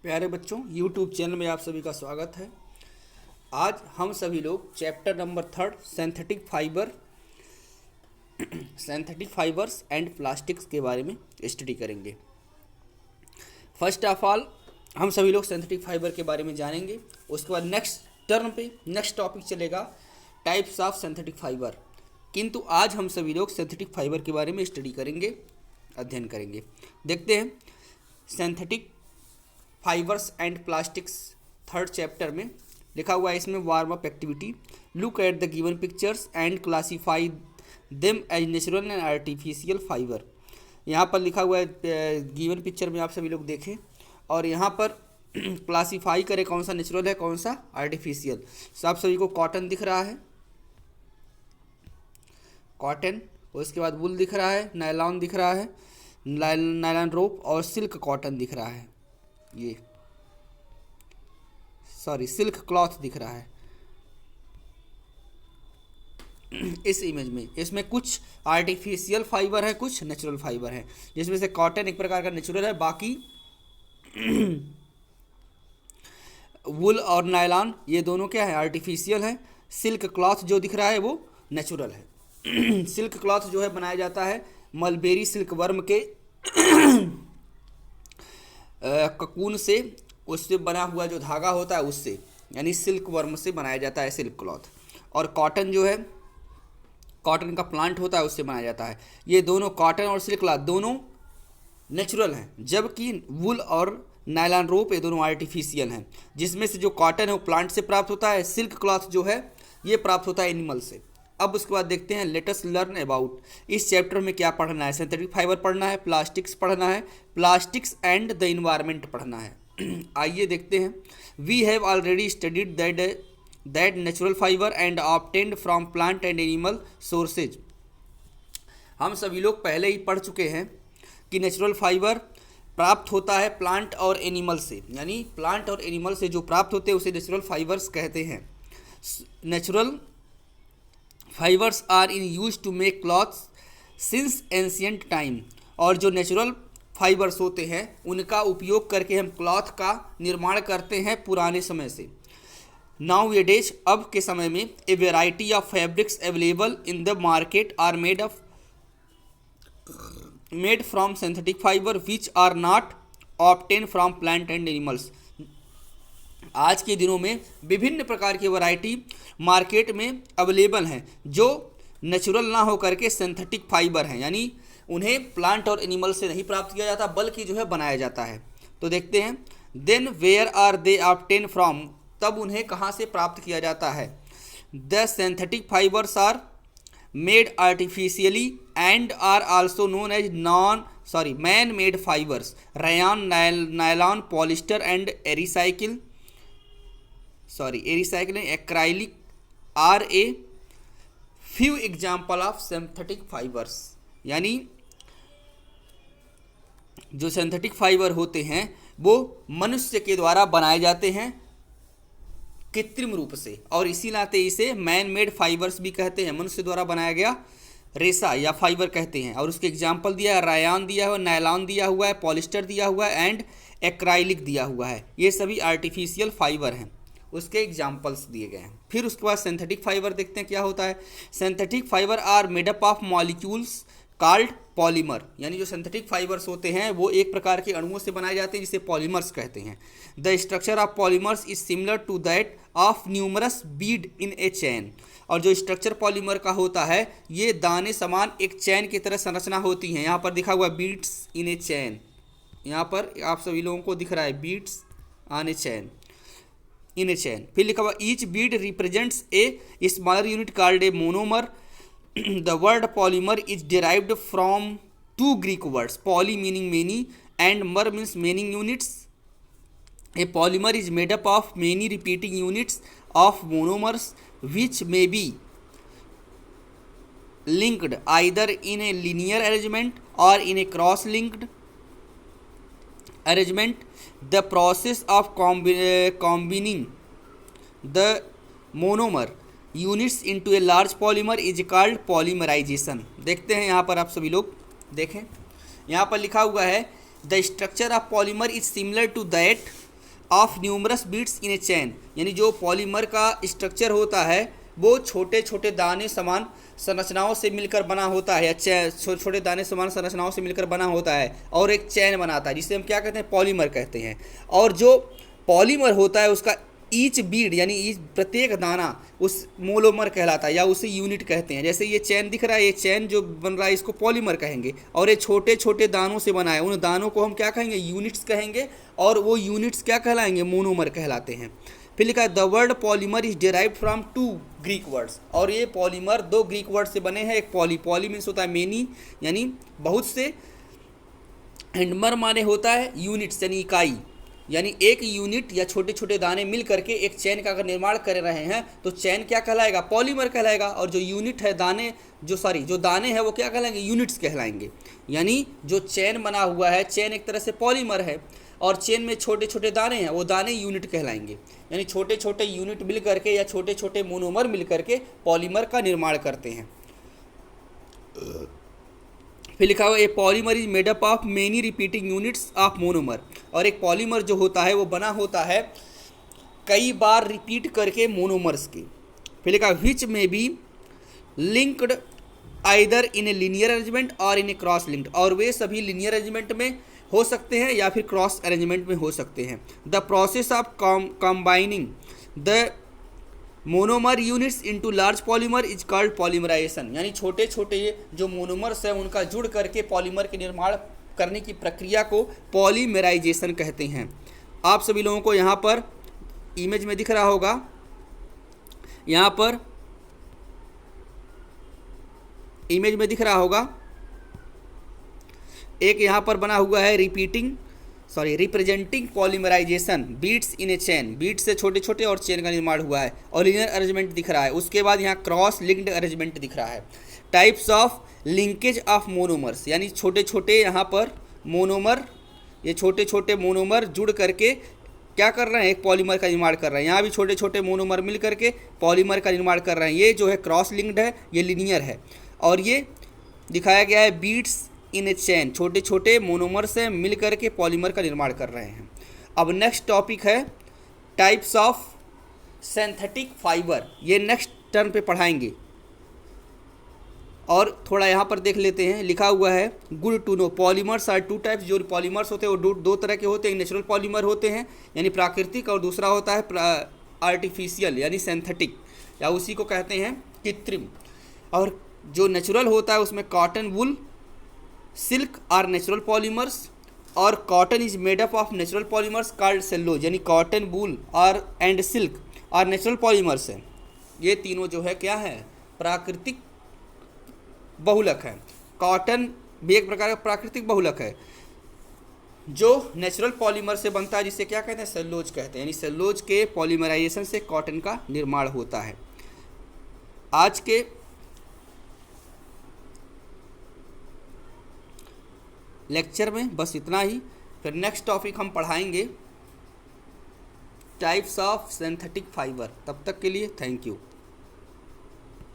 प्यारे बच्चों, YouTube channel में आप सभी का स्वागत है। आज हम सभी लोग chapter number 3 synthetic fibres and plastics के बारे में स्टडी करेंगे। फर्स्ट ऑफ ऑल हम सभी लोग सिंथेटिक फाइबर के बारे में जानेंगे। उसके बाद नेक्स्ट टॉपिक चलेगा टाइप्स ऑफ सिंथेटिक फाइबर। किंतु आज हम सभी लोग सिंथेटिक फाइबर के बारे में स्टडी करेंगे, अध्ययन करेंगे। देखते हैं synthetic fibres and plastics 3rd chapter में लिखा हुआ है। इसमें warm up activity, look at the given pictures and classify them as natural and artificial fibre. यहाँ पर लिखा हुआ है, गिवन पिक्चर में आप सभी लोग देखें और यहाँ पर क्लासीफाई करें कौन सा नेचुरल है कौन सा आर्टिफिशियल। तो आप सभी को कॉटन दिख रहा है, कॉटन, उसके बाद वुल दिख रहा है, नायलॉन दिख रहा है, नायलॉन रोप और सिल्क कॉटन दिख रहा है। ये सिल्क क्लॉथ दिख रहा है इस इमेज में। इसमें कुछ आर्टिफिशियल फाइबर है, कुछ नेचुरल फाइबर है, जिसमें से कॉटन एक प्रकार का नेचुरल है, बाकी वुल और नायलॉन ये दोनों क्या है, आर्टिफिशियल है। सिल्क क्लॉथ जो दिख रहा है वो नेचुरल है। सिल्क क्लॉथ जो है बनाया जाता है मलबेरी सिल्क वर्म के ककून से, उससे बना हुआ जो धागा होता है उससे, यानी सिल्क वर्म से बनाया जाता है सिल्क क्लॉथ। और कॉटन जो है, कॉटन का प्लांट होता है उससे बनाया जाता है। ये दोनों कॉटन और सिल्क क्लॉथ दोनों नेचुरल हैं, जबकि वुल और नायलॉन रोप ये दोनों आर्टिफिशियल हैं। जिसमें से जो कॉटन है वो प्लांट से प्राप्त होता है, सिल्क क्लॉथ जो है ये प्राप्त होता है एनिमल से। अब उसके बाद देखते हैं लेट अस लर्न अबाउट। इस चैप्टर में क्या पढ़ना है, सिंथेटिक फाइबर पढ़ना है, प्लास्टिक्स पढ़ना है, प्लास्टिक्स एंड द इन्वायरमेंट पढ़ना है। आइए देखते हैं। We have already studied that natural fibre and obtained from plant and animal sources. हम सभी लोग पहले ही पढ़ चुके हैं कि नेचुरल फाइबर प्राप्त होता है प्लांट और एनिमल से, यानी प्लांट और एनिमल से जो प्राप्त होते हैं उसे नेचुरल फाइबर्स कहते हैं। Natural fibres are in use to make clothes since ancient time. और जो नेचुरल फाइबर्स होते हैं उनका उपयोग करके हम क्लॉथ का निर्माण करते हैं पुराने समय से। नाउ ये डेज, अब के समय में, a variety of fabrics available in the market are made from synthetic fibre which are not obtain from plant and animals. आज के दिनों में विभिन्न प्रकार की वैरायटी मार्केट में अवेलेबल हैं जो नेचुरल ना हो करके सिंथेटिक फाइबर हैं, यानी उन्हें प्लांट और एनिमल से नहीं प्राप्त किया जाता बल्कि जो है बनाया जाता है। तो देखते हैं, then where are they obtain from, तब उन्हें कहाँ से प्राप्त किया जाता है। The synthetic fibres are made artificially and are also known as man made fibres. Rayon, nylon, polyester and एरिसाइकिल and acrylic are a few example of synthetic fibres. यानी जो सिंथेटिक फाइबर होते हैं वो मनुष्य के द्वारा बनाए जाते हैं कृत्रिम रूप से, और इसी नाते इसे मैन मेड फाइबर्स भी कहते हैं। मनुष्य द्वारा बनाया गया रेशा या फाइबर कहते हैं। और उसके एग्जाम्पल दिया है, रायॉन दिया हुआ, नायलॉन दिया हुआ है, पॉलिस्टर दिया हुआ है एंड एक्राइलिक दिया हुआ है। ये सभी आर्टिफिशियल फाइबर हैं, उसके एग्जाम्पल्स दिए गए हैं। फिर उसके बाद सिंथेटिक फाइबर देखते हैं क्या होता है। Synthetic fibre are made up of molecules called polymer. यानी जो सिंथेटिक फाइबर्स होते हैं वो एक प्रकार के अणुओं से बनाए जाते हैं जिसे पॉलीमर्स कहते हैं। The structure of polymers is similar to that of numerous bead in a chain. और जो स्ट्रक्चर पॉलीमर का होता है ये दाने समान एक चैन की तरह संरचना होती है। यहाँ पर दिखा हुआ है बीड्स इन ए चैन, यहाँ पर आप सभी लोगों को दिख रहा है beads on A chain, in a चैन। फिर लिखा हुआ each Beed represents a smaller unit called a monomer. The word polymer is derived from 2 Greek words, poly meaning many and mer means many units. A polymer is made up of many repeating units of monomers which may be linked either in a linear arrangement or in a cross-linked arrangement. The process of combining the monomer units into a large polymer is called polymerization. देखते हैं यहाँ पर आप सभी लोग देखें, यहाँ पर लिखा हुआ है the structure of polymer is similar to that of numerous beads in a chain, यानी जो पॉलीमर का स्ट्रक्चर होता है वो छोटे छोटे दाने समान संरचनाओं से मिलकर बना होता है, या छोटे छोटे दाने समान संरचनाओं से मिलकर बना होता है और एक चैन बनाता है, जिसे हम क्या कहते हैं, पॉलीमर कहते हैं। और जो पॉलीमर होता है उसका ईच बीड यानी ईच प्रत्येक दाना उस मोनोमर कहलाता है या उसे यूनिट कहते हैं। जैसे ये चैन दिख रहा है, ये चैन जो बन रहा है इसको पॉलीमर कहेंगे, और ये छोटे छोटे दानों से बना है, उन दानों को हम क्या कहेंगे, यूनिट्स कहेंगे, और वो यूनिट्स क्या कहलाएंगे, मोनोमर कहलाते हैं। फिर लिखा है the word polymer is derived from 2 Greek words, और ये पॉलीमर 2 ग्रीक वर्ड से बने हैं। एक पॉली मीन्स होता है मेनी यानी बहुत से, एंड मर माने होता है यूनिट्स यानी इकाई, यानी एक यूनिट या छोटे छोटे दाने मिल करके एक चैन का अगर निर्माण कर रहे हैं तो चैन क्या कहलाएगा, पॉलीमर कहलाएगा। और जो यूनिट है दाने जो दाने हैं वो क्या कहलाएंगे, यूनिट्स कहलाएंगे। यानी जो चैन बना हुआ है, चैन एक तरह से पॉलीमर है, और चेन में छोटे छोटे दाने हैं, वो दाने यूनिट कहलाएंगे। यानी छोटे छोटे यूनिट मिल करके या छोटे छोटे मोनोमर मिल करके पॉलीमर का निर्माण करते हैं। फिर लिखा हुआ ए polymer is made up of many repeating units of monomer, और एक पॉलीमर जो होता है वो बना होता है कई बार रिपीट करके मोनोमर्स के। फिर लिखा विच में be linked either in a linear arrangement और इन ए क्रॉस लिंक्ड, और वे सभी लीनियर अरेंजमेंट में हो सकते हैं या फिर क्रॉस अरेंजमेंट में हो सकते हैं। The process of combining the monomer units into large polymer is called polymerization, यानी छोटे छोटे जो मोनोमर्स हैं उनका जुड़ करके पॉलीमर के निर्माण करने की प्रक्रिया को पॉलीमराइजेशन कहते हैं। आप सभी लोगों को यहाँ पर इमेज में दिख रहा होगा, यहाँ पर इमेज में दिख रहा होगा, एक यहाँ पर बना हुआ है representing polymerisation beats in a chain, beat से छोटे छोटे और चेन का निर्माण हुआ है, और लीनियर अरेंजमेंट दिख रहा है। उसके बाद यहाँ क्रॉस लिंक्ड अरेंजमेंट दिख रहा है। Types of linkage of monomers, यानी छोटे छोटे यहाँ पर मोनोमर, ये छोटे छोटे मोनोमर जुड़ करके क्या कर रहे हैं, एक पॉलीमर का निर्माण कर रहे हैं। यहाँ भी छोटे छोटे मोनोमर मिल करके पॉलीमर का निर्माण कर रहे हैं। ये जो है क्रॉस लिंक्ड है, ये लीनियर है, और ये दिखाया गया है बीट्स इन ए चैन, छोटे छोटे मोनोमर से मिल करके पॉलीमर का निर्माण कर रहे हैं। अब नेक्स्ट टॉपिक है टाइप्स ऑफ सिंथेटिक फाइबर, ये नेक्स्ट टर्म पे पढ़ाएंगे। और थोड़ा यहाँ पर देख लेते हैं, लिखा हुआ है good to know polymers are 2 types, जो पॉलीमर्स होते हैं वो दो तरह के होते हैं। नेचुरल पॉलीमर होते हैं यानी प्राकृतिक, और दूसरा होता है आर्टिफिशियल यानी सिंथेटिक, या उसी को कहते हैं कृत्रिम। और जो नेचुरल होता है उसमें cotton, wool, silk are natural polymers, और cotton is made up of natural polymers called cellulose, यानी कॉटन, वूल और and silk are natural polymers हैं। ये तीनों जो है क्या है, प्राकृतिक बहुलक है। कॉटन भी एक प्रकार का प्राकृतिक बहुलक है जो नेचुरल पॉलीमर से बनता है, जिसे क्या कहते हैं, सेल्यूलोज कहते हैं। यानी सेल्यूलोज के पॉलीमराइजेशन से कॉटन का निर्माण होता है। आज के लेक्चर में बस इतना ही, फिर नेक्स्ट टॉपिक हम पढ़ाएंगे टाइप्स ऑफ सिंथेटिक फाइबर। तब तक के लिए थैंक यू।